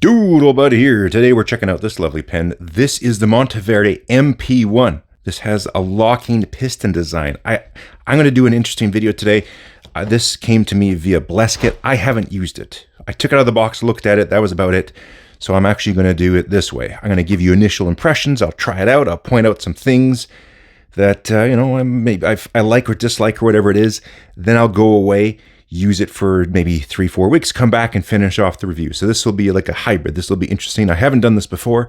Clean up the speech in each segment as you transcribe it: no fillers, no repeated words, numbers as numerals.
Doodlebud here. Today we're checking out this lovely pen. This is the Monteverde MP1. This has a locking piston design. I'm going to do an interesting video today. This came to me via Blesket. I haven't used it. I took it out of the box, looked at it, that was about it. So I'm actually going to do it this way. I'm going to give you initial impressions. I'll try it out. I'll point out some things that, maybe I like or dislike or whatever it is. Then I'll go away, use it for maybe 3-4 weeks, come back and finish off the review. So this will be like a hybrid. This will be interesting. I haven't done this before.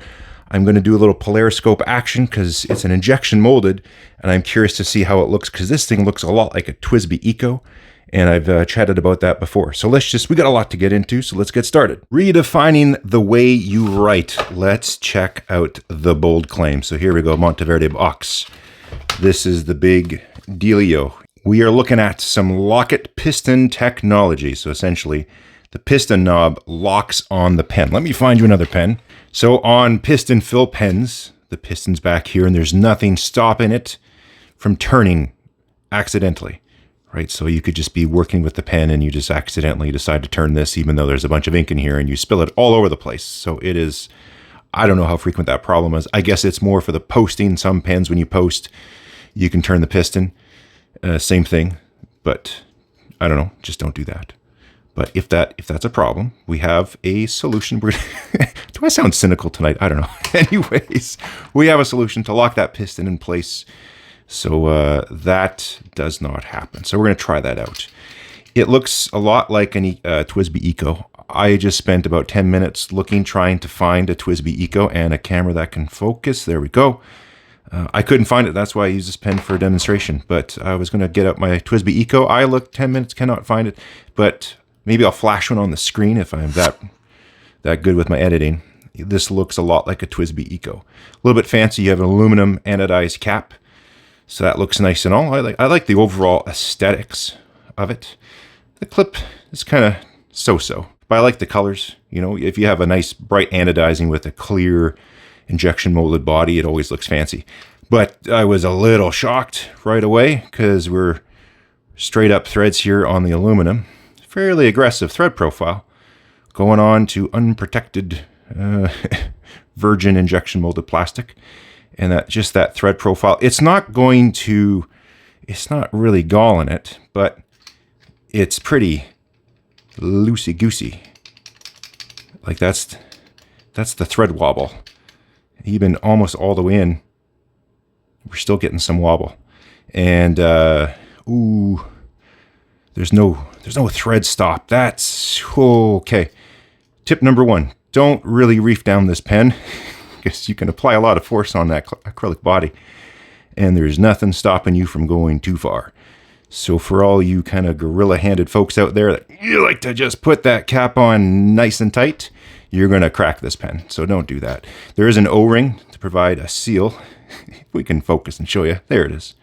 I'm going to do a little Polariscope action because it's an injection molded, and I'm curious to see how it looks because this thing looks a lot like a TWSBI Eco, and I've chatted about that before. So we got a lot to get into, so let's get started. Redefining the way you write. Let's check out the bold claim. So here we go, Monteverde box. This is the big dealio. We are looking at some locket piston technology. So essentially, the piston knob locks on the pen. Let me find you another pen. So on piston fill pens, the piston's back here and there's nothing stopping it from turning accidentally, right? So you could just be working with the pen and you just accidentally decide to turn this even though there's a bunch of ink in here and you spill it all over the place. So it is, I don't know how frequent that problem is. I guess it's more for the posting. Some pens, when you post, you can turn the piston. Same thing, but I don't know, just don't do that. But if that's a problem, we have a solution. Do I sound cynical tonight? I don't know. Anyways, we have a solution to lock that piston in place so that does not happen. So we're going to try that out. It looks a lot like an TWSBI Eco. I just spent about 10 minutes trying to find a TWSBI Eco and a camera that can focus. There we go. I couldn't find it. That's why I used this pen for a demonstration. But I was going to get up my TWSBI Eco. I looked 10 minutes, cannot find it. But maybe I'll flash one on the screen if I'm that good with my editing. This looks a lot like a TWSBI Eco. A little bit fancy. You have an aluminum anodized cap. So that looks nice and all. I like the overall aesthetics of it. The clip is kind of so-so. But I like the colors. You know, if you have a nice bright anodizing with a clear injection molded body, it always looks fancy. But I was a little shocked right away because we're straight up threads here on the aluminum. Fairly aggressive thread profile going on to unprotected virgin injection molded plastic. And that thread profile, it's not really galling it, but it's pretty loosey-goosey. Like that's the thread wobble. Even almost all the way in, we're still getting some wobble. And ooh, there's no thread stop. That's okay. Tip number 1, don't really reef down this pen because you can apply a lot of force on that acrylic body and there's nothing stopping you from going too far. So for all you kind of gorilla-handed folks out there that you like to just put that cap on nice and tight, you're going to crack this pen. So don't do that. There is an O-ring to provide a seal. If we can focus and show you. There it is.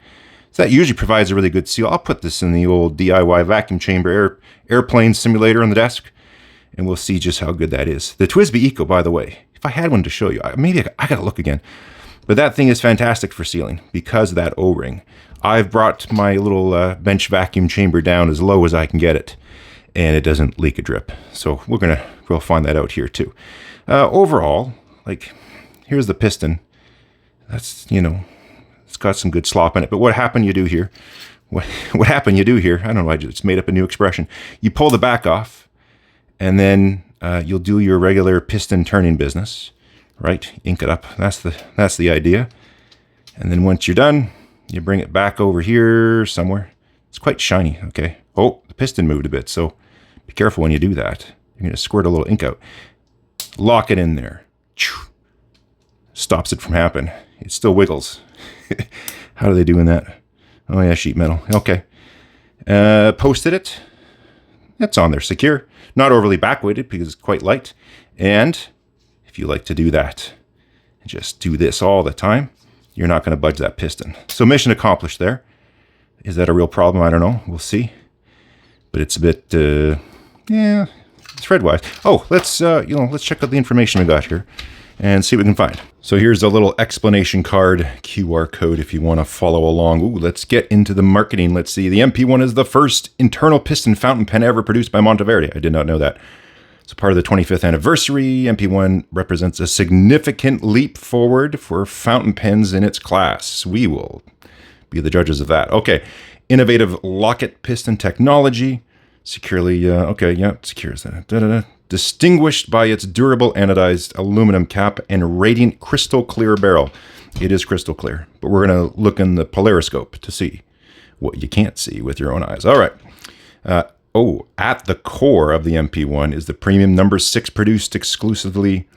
So that usually provides a really good seal. I'll put this in the old DIY vacuum chamber airplane simulator on the desk, and we'll see just how good that is. The TWSBI Eco, by the way, if I had one to show you, maybe I got to look again. But that thing is fantastic for sealing because of that O-ring. I've brought my little bench vacuum chamber down as low as I can get it, and it doesn't leak a drip. So we'll find that out here too. Overall, like, here's the piston. That's, it's got some good slop in it. But what happened you do here? What happened you do here? I don't know. I just made up a new expression. You pull the back off, and then you'll do your regular piston turning business, right? Ink it up. That's the idea. And then once you're done, you bring it back over here somewhere. It's quite shiny. Okay. Oh, the piston moved a bit, so be careful when you do that. You're going to squirt a little ink out. Lock it in there. Stops it from happening. It still wiggles. How are they doing that? Oh yeah, sheet metal. Okay. Posted it. It's on there secure. Not overly back-weighted because it's quite light. And if you like to do that, just do this all the time, you're not going to budge that piston. So mission accomplished there. Is that a real problem? I don't know. We'll see. But it's a bit, yeah, thread-wise. Oh, let's check out the information we got here and see what we can find. So here's a little explanation card, QR code if you want to follow along. Ooh, let's get into the marketing. Let's see. The MP1 is the first internal piston fountain pen ever produced by Monteverde. I did not know that. So part of the 25th anniversary, MP1 represents a significant leap forward for fountain pens in its class. We will be the judges of that. Okay, innovative locket piston technology, securely, secure as that. Distinguished by its durable anodized aluminum cap and radiant crystal clear barrel. It is crystal clear, but we're going to look in the Polariscope to see what you can't see with your own eyes. All right. At the core of the MP1 is the premium number 6 produced exclusively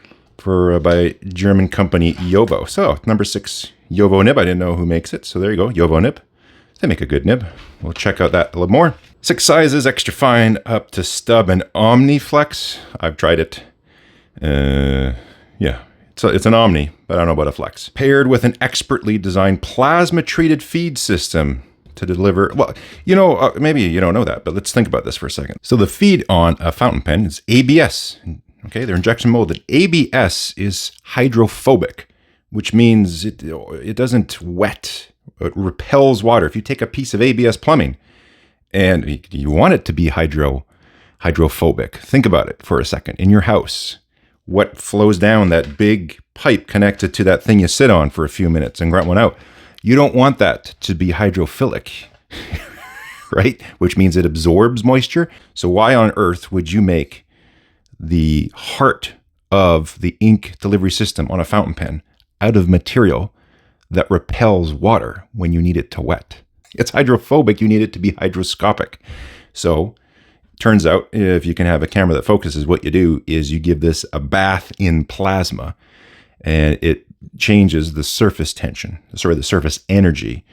by German company Jovo. So number 6 Jovo nib. I didn't know who makes it. So there you go. Jovo nib. They make a good nib. We'll check out that a little more. 6 sizes, extra fine, up to stub and OmniFlex. I've tried it. Yeah, it's an Omni, but I don't know about a Flex. Paired with an expertly designed plasma-treated feed system to deliver, well, maybe you don't know that, but let's think about this for a second. So the feed on a fountain pen is ABS. Okay, they're injection molded. ABS is hydrophobic, which means it doesn't wet. It repels water. If you take a piece of ABS plumbing and you want it to be hydrophobic, think about it for a second. In your house, what flows down that big pipe connected to that thing you sit on for a few minutes and grunt one out? You don't want that to be hydrophilic, right? Which means it absorbs moisture. So why on earth would you make the heart of the ink delivery system on a fountain pen out of material that repels water when you need it to wet? It's hydrophobic. You need it to be hydroscopic. So turns out if you can have a camera that focuses, what you do is you give this a bath in plasma and it changes the surface tension, the surface energy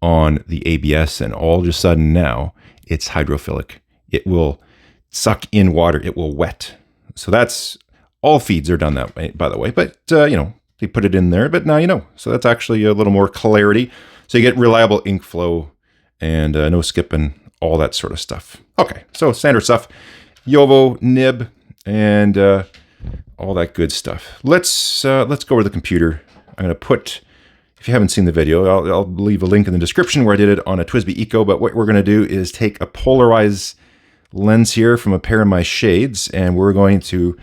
on the ABS, and all of a sudden now it's hydrophilic. It will suck in water. It will wet. So that's all feeds are done that way, by the way, but they put it in there, but now you know. So that's actually a little more clarity. So you get reliable ink flow and no skipping, all that sort of stuff. Okay, so standard stuff, Jovo nib, and all that good stuff. Let's go over the computer. I'm going to put, if you haven't seen the video, I'll leave a link in the description where I did it on a TWSBI Eco. But what we're going to do is take a polarized lens here from a pair of my shades, and we're going to,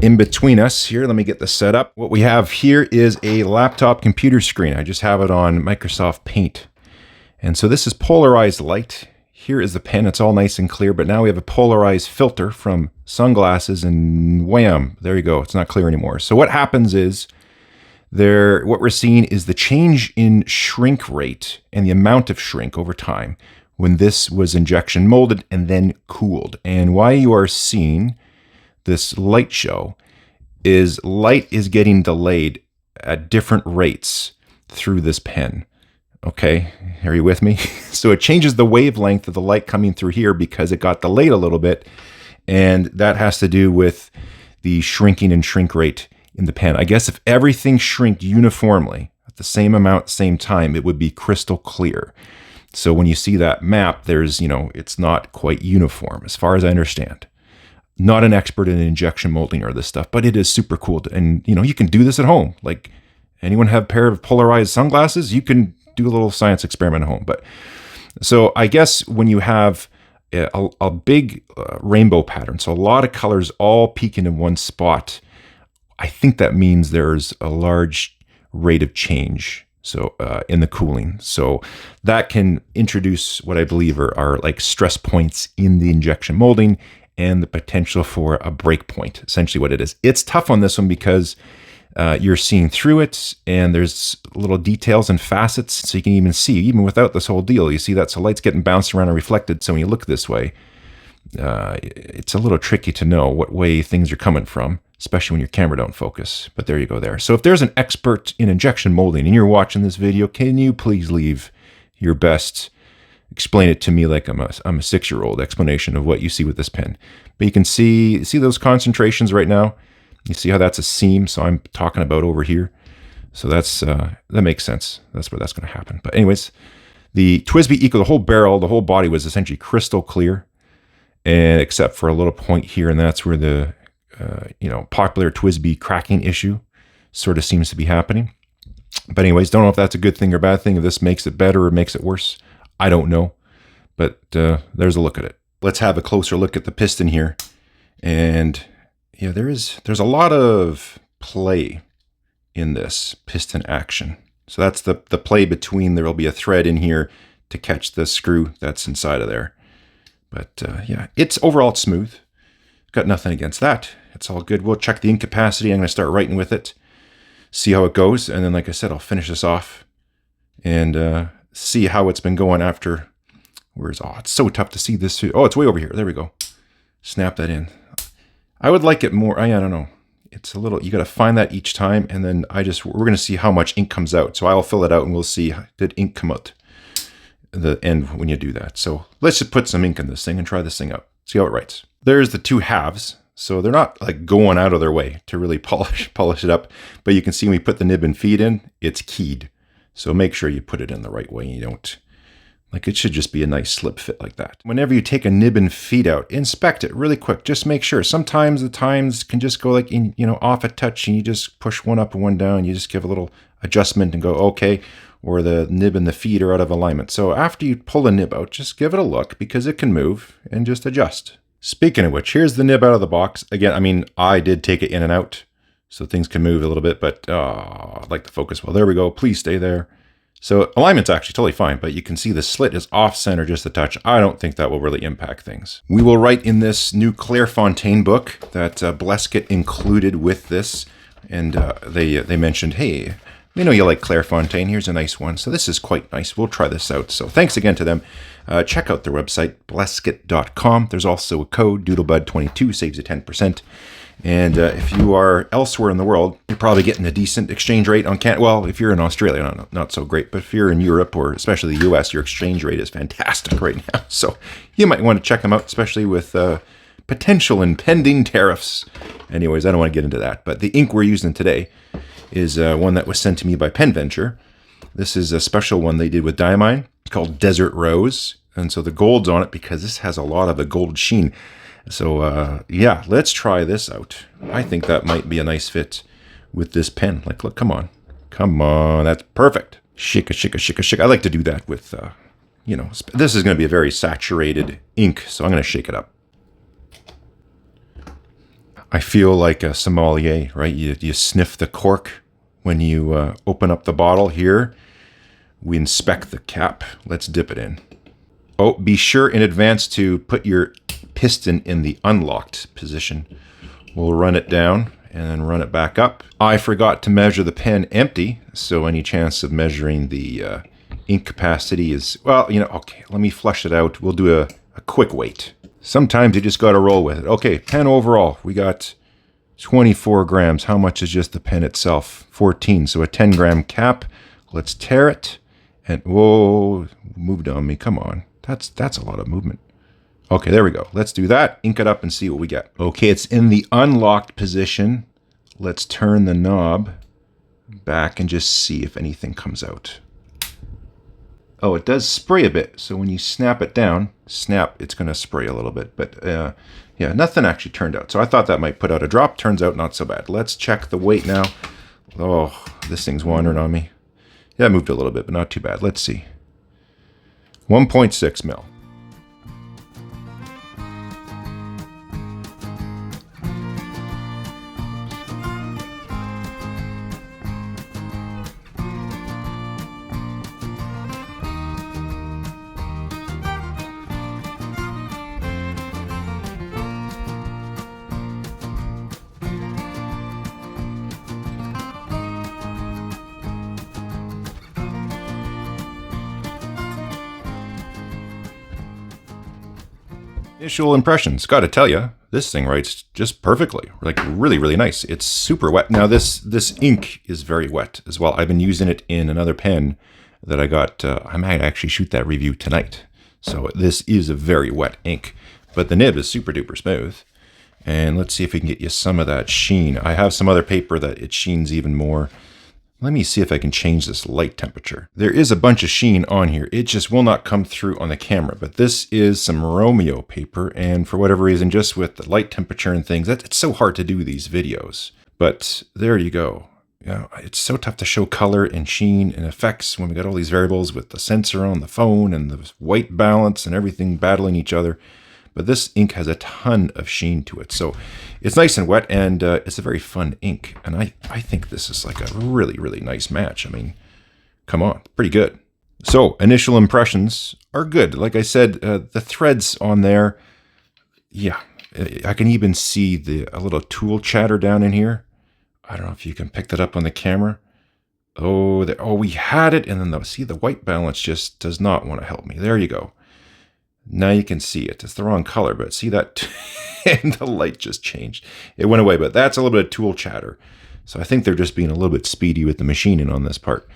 in between us here, let me get this set up. What we have here is a laptop computer screen. I just have it on Microsoft Paint. And so this is polarized light. Here is the pen. It's all nice and clear, but now we have a polarized filter from sunglasses, and wham, there you go. It's not clear anymore. So what happens is what we're seeing is the change in shrink rate and the amount of shrink over time when this was injection molded and then cooled. And why you are seeing this light show is light is getting delayed at different rates through this pen. Okay, are you with me? So it changes the wavelength of the light coming through here because it got delayed a little bit, and that has to do with the shrinking and shrink rate in the pen. I guess if everything shrinked uniformly at the same amount, same time, it would be crystal clear. So when you see that map, there's, it's not quite uniform as far as I understand. Not an expert in injection molding or this stuff, but it is super cool. And, you can do this at home. Like, anyone have a pair of polarized sunglasses? You can do a little science experiment at home. But so I guess when you have a big rainbow pattern, so a lot of colors all peaking in one spot, I think that means there's a large rate of change. So in the cooling, so that can introduce what I believe are like stress points in the injection molding and the potential for a break point. Essentially, what it is. It's tough on this one because you're seeing through it, and there's little details and facets, so you can even see, even without this whole deal, you see that, so light's getting bounced around and reflected. So when you look this way, it's a little tricky to know what way things are coming from, especially when your camera don't focus. But there you go there. So if there's an expert in injection molding and you're watching this video, can you please leave your best, explain it to me like I'm a 6-year-old explanation of what you see with this pen. But you can see those concentrations right now. You see how that's a seam, so I'm talking about over here. So that makes sense. That's where that's going to happen. But anyways, the TWSBI Eco, the whole barrel, the whole body was essentially crystal clear, and except for a little point here, and that's where the popular TWSBI cracking issue sort of seems to be happening. But anyways, don't know if that's a good thing or bad thing. If this makes it better or makes it worse, I don't know. But there's a look at it. Let's have a closer look at the piston here. And yeah, there's a lot of play in this piston action. So that's the play between, there will be a thread in here to catch the screw that's inside of there. But yeah, overall it's smooth. Got nothing against that. It's all good. We'll check the ink capacity. I'm going to start writing with it, see how it goes. And then, like I said, I'll finish this off and see how it's been going after. It's so tough to see this. Oh, it's way over here. There we go. Snap that in. I would like it more. I don't know. It's a little, you got to find that each time. And then we're going to see how much ink comes out. So I'll fill it out and we'll see, did ink come out the end when you do that. So let's just put some ink in this thing and try this thing out. See how it writes. There's the two halves. So they're not like going out of their way to really polish it up. But you can see when we put the nib and feed in, it's keyed. So make sure you put it in the right way. You don't, like, it should just be a nice slip fit like that. Whenever you take a nib and feed out, inspect it really quick. Just make sure. Sometimes the times can just go like in, off a touch, and you just push one up and one down. You just give a little adjustment and go, okay. Or the nib and the feed are out of alignment. So after you pull the nib out, just give it a look because it can move, and just adjust. Speaking of which, here's the nib out of the box. Again, I mean, I did take it in and out, so things can move a little bit, but I'd like the focus. Well, there we go. Please stay there. So alignment's actually totally fine, but you can see the slit is off center just a touch. I don't think that will really impact things. We will write in this new Clairefontaine book that Blesket included with this, and they mentioned, hey, we know you like Clairefontaine. Here's a nice one. So this is quite nice. We'll try this out. So thanks again to them. Check out their website, blesket.com. There's also a code, Doodlebud22, saves you 10%. And if you are elsewhere in the world, you're probably getting a decent exchange rate on well, if you're in Australia, not so great. But if you're in Europe or especially the US, your exchange rate is fantastic right now. So you might want to check them out, especially with potential impending tariffs. Anyways, I don't want to get into that. But the ink we're using today is one that was sent to me by Pen Venture. This is a special one they did with diamine. It's called Desert Rose. And so the gold's on it because this has a lot of a gold sheen. So yeah, let's try this out. I think that might be a nice fit with this pen. Like, look, come on. Come on, that's perfect. Shika, shika, shika, shika. I like to do that with, this is going to be a very saturated ink, so I'm going to shake it up. I feel like a sommelier, right? You sniff the cork when you open up the bottle here. We inspect the cap. Let's dip it in. Oh, be sure in advance to put your piston in the unlocked position. We'll run it down and then run it back up. I forgot to measure the pen empty, so any chance of measuring the ink capacity is, well, okay, let me flush it out. We'll do a quick weight. Sometimes you just got to roll with it. Okay, pen overall, we got 24 grams. How much is just the pen itself? 14, so a 10 gram cap. Let's tear it. And whoa, moved on me, come on. That's a lot of movement. Okay, there we go. Let's do that. Ink it up and see what we get. Okay, it's in the unlocked position. Let's turn the knob back and just see if anything comes out. Oh, it does spray a bit. So when you snap it down, it's going to spray a little bit. But yeah, nothing actually turned out. So I thought that might put out a drop. Turns out not so bad. Let's check the weight now. Oh, this thing's wandering on me. Yeah, it moved a little bit, but not too bad. Let's see. 1.6 mil. Initial impressions. Got to tell you, this thing writes just perfectly. Like really, really nice. It's super wet. Now this ink is very wet as well. I've been using it in another pen that I got. I might actually shoot that review tonight. So this is a very wet ink, but the nib is super duper smooth. And let's see if we can get you some of that sheen. I have some other paper that it sheens even more. Let me see if I can change this light temperature. There is a bunch of sheen on here. It just will not come through on the camera, but this is some Romeo paper. And for whatever reason, just with the light temperature and things, it's so hard to do these videos. But there you go. It's so tough to show color and sheen and effects when we got all these variables with the sensor on the phone and the white balance and everything battling each other. but this ink has a ton of sheen to it. So it's nice and wet, and it's a very fun ink. And I think this is like a really, really nice match. I mean, come on, pretty good. So initial impressions are good. Like I said, the threads on there, yeah, I can even see a little tool chatter down in here. I don't know if you can pick that up on the camera. Oh, we had it, and then see the white balance just does not want to help me. There you go. Now you can see it. It's the wrong color, but see that? And the light just changed. It went away, but that's a little bit of tool chatter. So I think they're just being a little bit speedy with the machining on this part.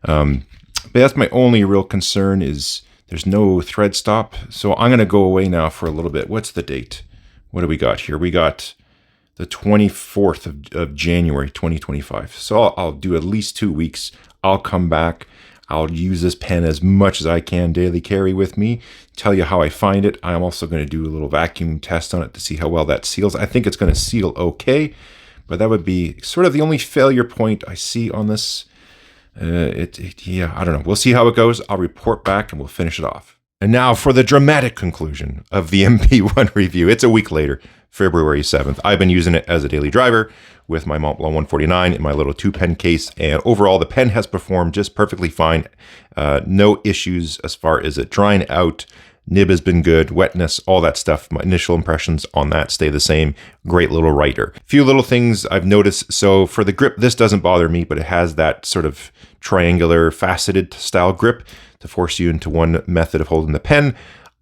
But that's my only real concern is there's no thread stop. So I'm going to go away now for a little bit. What's the date? What do we got here? We got the 24th of January, 2025. So I'll do at least 2 weeks. I'll come back. I'll use this pen as much as I can daily carry with me, tell you how I find it. I'm also going to do a little vacuum test on it to see how well that seals. I think it's going to seal okay, but that would be sort of the only failure point I see on this. Yeah, I don't know. We'll see how it goes. I'll report back and we'll finish it off. And now for the dramatic conclusion of the MP1 review. It's a week later, February 7th. I've been using it as a daily driver with my Montblanc 149 in my little 2-pen case. And overall, the pen has performed just perfectly fine. No issues as far as it drying out. Nib has been good, wetness, all that stuff. My initial impressions on that stay the same. Great little writer. Few little things I've noticed. So for the grip, this doesn't bother me, but it has that sort of triangular faceted style grip to force you into one method of holding the pen.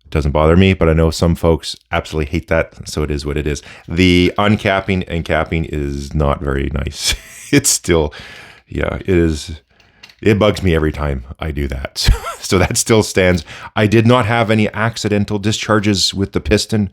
It doesn't bother me, but I know some folks absolutely hate that, so it is what it is. The uncapping and capping is not very nice. It's still, yeah, it is. It bugs me every time I do that. So that still stands. I did not have any accidental discharges with the piston.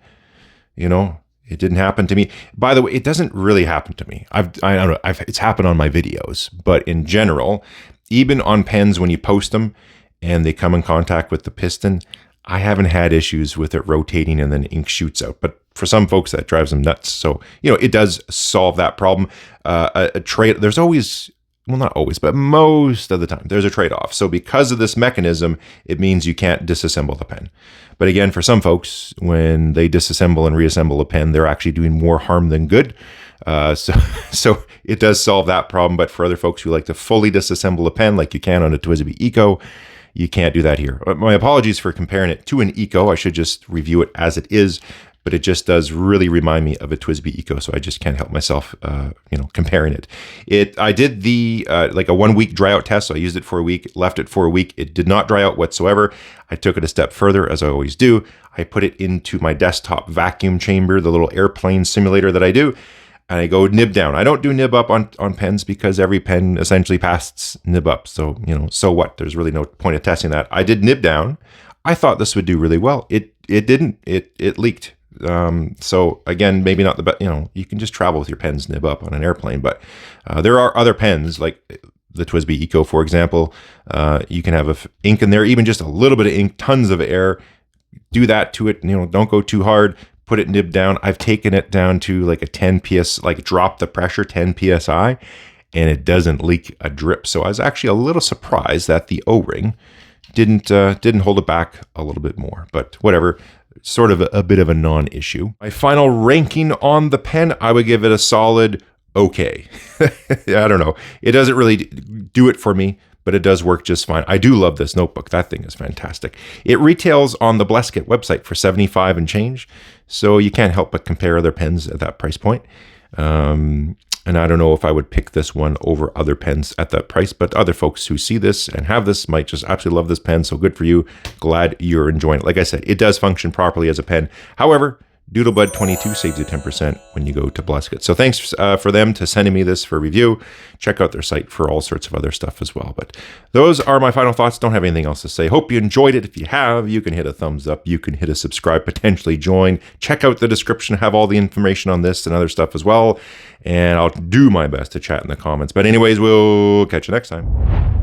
You know, it didn't happen to me. By the way, it doesn't really happen to me. I don't know. It's happened on my videos, but in general, even on pens when you post them and they come in contact with the piston, I haven't had issues with it rotating and then ink shoots out. But for some folks, that drives them nuts. So, you know, it does solve that problem. There's always, well, not always, but most of the time, there's a trade-off. So because of this mechanism, it means you can't disassemble the pen. But again, for some folks, when they disassemble and reassemble a pen, they're actually doing more harm than good. So it does solve that problem. But for other folks who like to fully disassemble a pen like you can on a TWSBI Eco, you can't do that here. My apologies for comparing it to an Eco. I should just review it as it is, but it just does really remind me of a TWSBI Eco, so I just can't help myself, comparing it. I did the like a 1 week dry out test. So I used it for a week, left it for a week. It did not dry out whatsoever. I took it a step further, as I always do. I put it into my desktop vacuum chamber, the little airplane simulator that I do, and I go nib down. I don't do nib up on pens because every pen essentially passes nib up. So, so what? There's really no point of testing that. I did nib down. I thought this would do really well. It didn't. It leaked. So again, maybe not the best, you can just travel with your pens nib up on an airplane, but there are other pens like the TWSBI Eco, for example. You can have ink in there, even just a little bit of ink, tons of air. Do that to it. Don't go too hard. Put it nib down. I've taken it down to like a 10 ps, like drop the pressure 10 psi, and it doesn't leak a drip. So I was actually a little surprised that the O-ring didn't hold it back a little bit more, but whatever. Sort of a bit of a non-issue. My final ranking on the pen, I would give it a solid okay. I don't know. It doesn't really do it for me, but it does work just fine. I do love this notebook. That thing is fantastic. It retails on the Blesket website for $75 and change, so you can't help but compare other pens at that price point. And I don't know if I would pick this one over other pens at that price, but other folks who see this and have this might just absolutely love this pen, so good for you. Glad you're enjoying it. Like I said, it does function properly as a pen. However, Doodlebud 22 saves you 10% when you go to Blesket. So thanks for them to sending me this for review. Check out their site for all sorts of other stuff as well. But those are my final thoughts. Don't have anything else to say. Hope you enjoyed it. If you have, you can hit a thumbs up. You can hit a subscribe, potentially join. Check out the description. Have all the information on this and other stuff as well. And I'll do my best to chat in the comments. But anyways, we'll catch you next time.